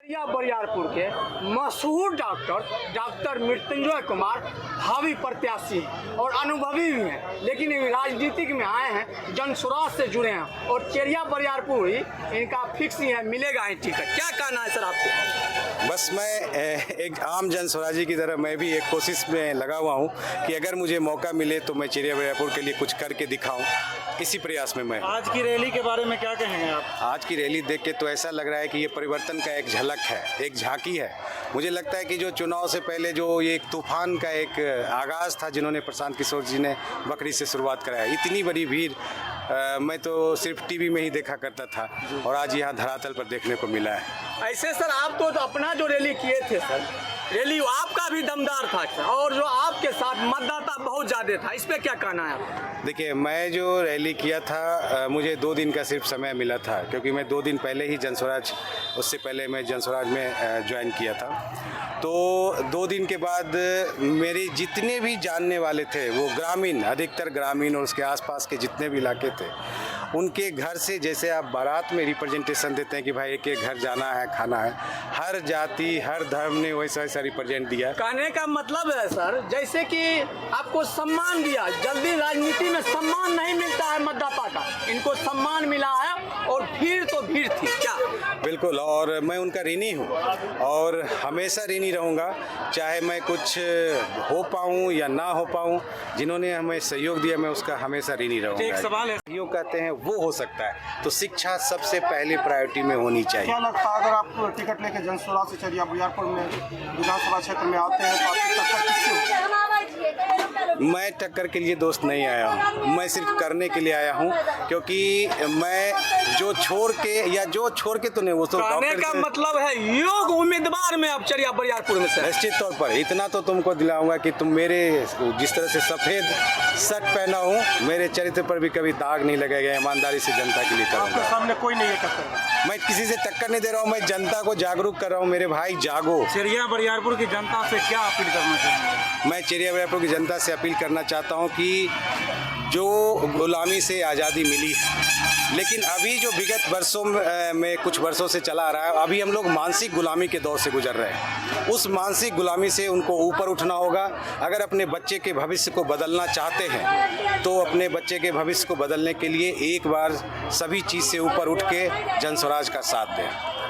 बरियारपुर के मशहूर डॉक्टर मृत्युंजय कुमार भावी प्रत्याशी और अनुभवी भी हैं, लेकिन राजनीतिक में आए हैं, जन स्वराज से जुड़े हैं और चेरिया बरियारपुर ही इनका फिक्स ही है, मिलेगा ही टिकट। क्या कहना है सर आपको? बस मैं एक आम जन स्वराजी की तरह मैं भी एक कोशिश में लगा हुआ हूँ कि अगर मुझे मौका मिले तो मैं चेरिया बरियारपुर के लिए कुछ करके दिखाऊं, इसी प्रयास में मैं। आज की रैली के बारे में क्या कहेंगे आप? आज की रैली देख के तो ऐसा लग रहा है कि ये परिवर्तन का एक झलक है, एक झांकी है। मुझे लगता है कि जो चुनाव से पहले जो ये एक तूफान का एक आगाज़ था, जिन्होंने प्रशांत किशोर जी ने बकरी से शुरुआत कराया, इतनी बड़ी भीड़ मैं तो सिर्फ टीवी में ही देखा करता था और आज यहाँ धरातल पर देखने को मिला है। ऐसे सर आप तो अपना जो रैली किए थे सर, रैली आपका भी दमदार था सर, और जो आपके साथ मतदाता बहुत ज़्यादा था, इस पर क्या कहना है आप? देखिए, मैं जो रैली किया था मुझे 2 दिन का सिर्फ समय मिला था, क्योंकि मैं 2 दिन पहले ही जनस्वराज, उससे पहले मैं जनस्वराज में ज्वाइन किया था। तो 2 दिन के बाद मेरे जितने भी जानने वाले थे वो ग्रामीण, अधिकतर ग्रामीण और उसके आसपास के जितने भी इलाके थे, उनके घर से, जैसे आप बारात में रिप्रेजेंटेशन देते हैं कि भाई एक एक घर जाना है, खाना है, हर जाति हर धर्म ने वैसा वैसा रिप्रेजेंट दिया। कहने का मतलब है सर, जैसे कि आपको सम्मान दिया, जल्दी राजनीति में सम्मान नहीं मिलता है मतदाता का, इनको सम्मान मिला है और भीड़ तो भीड़ थी। क्या? बिल्कुल, और मैं उनका ऋणी हूँ और हमेशा ऋणी रहूँगा, चाहे मैं कुछ हो पाऊँ या ना हो पाऊँ। जिन्होंने हमें सहयोग दिया मैं उसका हमेशा ऋणी रहूँगा। एक सवाल है, योग कहते हैं वो हो सकता है, तो शिक्षा सबसे पहली प्रायोरिटी में होनी चाहिए। क्या लगता है अगर आप टिकट लेके जनस्वराज से चेरिया बरियारपुर में विधानसभा क्षेत्र में आते हैं तो आपकी टक्कर किससे होगी? मैं टक्कर के लिए दोस्त नहीं आया हूँ, मैं सिर्फ करने के लिए आया हूँ, क्योंकि मैं जो छोड़ के तो नहीं, वो तो कहने का मतलब है योग उम्मीदवार में अब चेरिया बरियारपुर में सर। निश्चित तौर पर इतना तो तुमको दिलाऊंगा कि तुम मेरे जिस तरह से सफ़ेद शर्ट पहना हूँ, मेरे चरित्र पर भी कभी दाग नहीं लगेगा। ईमानदारी से जनता के लिए आपके करूँगा। सामने कोई नहीं है टक्कर। मैं किसी से टक्कर नहीं दे रहा हूँ, मैं जनता को जागरूक कर रहा हूँ। मेरे भाई जागो। चेरिया बरियारपुर की जनता से क्या अपील करना चाहेंगे? मैं चेरिया बरियारपुर की जनता से अपील करना चाहता हूँ कि जो गुलामी से आज़ादी मिली है, लेकिन अभी जो विगत वर्षों में कुछ वर्षों से चला आ रहा है, अभी हम लोग मानसिक गुलामी के दौर से गुजर रहे हैं। उस मानसिक गुलामी से उनको ऊपर उठना होगा। अगर अपने बच्चे के भविष्य को बदलना चाहते हैं तो अपने बच्चे के भविष्य को बदलने के लिए एक बार सभी चीज़ से ऊपर उठ के जनस्वराज का साथ दें।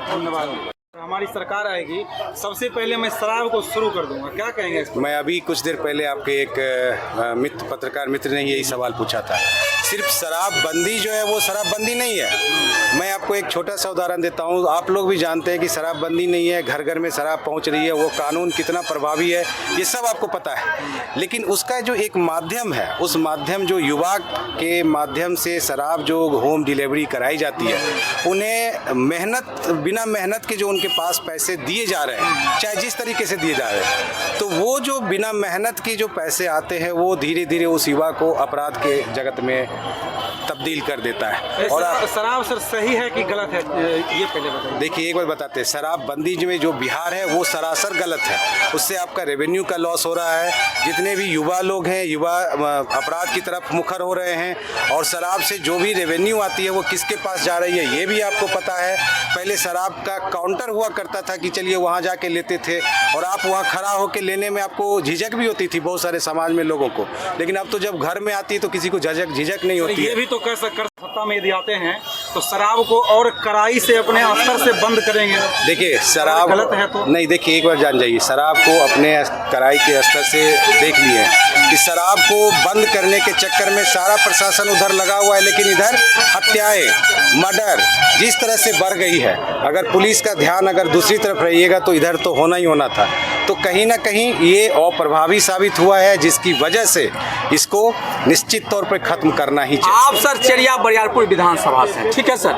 धन्यवाद। हमारी सरकार आएगी, सबसे पहले मैं शराब को शुरू कर दूंगा, क्या कहेंगे इस पर? मैं अभी कुछ देर पहले आपके एक मित्र, पत्रकार मित्र ने यही सवाल पूछा था। सिर्फ शराबबंदी जो है वो शराबबंदी नहीं है। मैं आपको एक छोटा सा उदाहरण देता हूँ। आप लोग भी जानते हैं कि शराबबंदी नहीं है, घर घर में शराब पहुँच रही है, वो कानून कितना प्रभावी है ये सब आपको पता है। लेकिन उसका जो एक माध्यम है, उस माध्यम जो युवा के माध्यम से शराब जो होम डिलीवरी कराई जाती है, उन्हें बिना मेहनत के जो उनके पास पैसे दिए जा रहे हैं, चाहे जिस तरीके से दिए जा रहे हैं, तो वो जो बिना मेहनत के जो पैसे आते हैं वो धीरे धीरे उस युवा को अपराध के जगत में तब्दील कर देता है। और शराब सर सही है कि गलत है, ये पहले बताइए। देखिए, एक बार बताते हैं, शराबबंदी में जो बिहार है वो सरासर गलत है। उससे आपका रेवेन्यू का लॉस हो रहा है। जितने भी युवा लोग हैं, युवा अपराध की तरफ मुखर हो रहे हैं, और शराब से जो भी रेवेन्यू आती है वो किसके पास जा रही है ये भी आपको पता है। पहले शराब का काउंटर हुआ करता था कि चलिए वहाँ जाके लेते थे, और आप वहाँ खड़ा होकर लेने में आपको झिझक भी होती थी बहुत सारे समाज में लोगों को। लेकिन अब तो जब घर में आती है तो किसी को झिझक नहीं होती है। ये भी तो कर सत्ता में यदि आते हैं तो शराब को और कड़ाई से अपने स्तर से बंद करेंगे। देखिए, शराब गलत है तो नहीं, देखिए एक बार जान जाइए, शराब को अपने कड़ाई के स्तर से देख लिए कि शराब को बंद करने के चक्कर में सारा प्रशासन उधर लगा हुआ है, लेकिन इधर हत्याएं, मर्डर जिस तरह से बढ़ गई है, अगर पुलिस का ध्यान अगर दूसरी तरफ रहिएगा तो इधर तो होना ही होना था। तो कहीं ना कहीं ये अप्रभावी साबित हुआ है, जिसकी वजह से इसको निश्चित तौर पर खत्म करना ही चाहिए। आप सर चेरिया बरियारपुर विधानसभा से, ठीक है सर,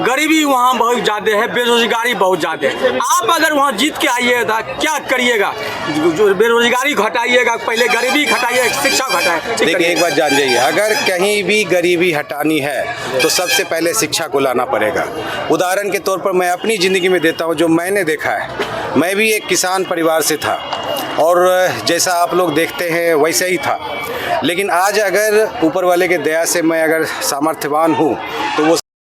गरीबी वहाँ बहुत ज़्यादा है, बेरोजगारी बहुत ज़्यादा है। आप अगर वहाँ जीत के आइएगा क्या करिएगा? जो बेरोजगारी घटाइएगा, पहले गरीबी घटाइए, शिक्षा घटाए। देखिए, एक बात जान जाइए, अगर कहीं भी गरीबी हटानी है तो सबसे पहले शिक्षा को लाना पड़ेगा। उदाहरण के तौर पर मैं अपनी ज़िंदगी में देता हूँ, जो मैंने देखा है। मैं भी एक किसान परिवार से था और जैसा आप लोग देखते हैं वैसे ही था, लेकिन आज अगर ऊपर वाले के दया से मैं अगर सामर्थ्यवान हूँ तो वो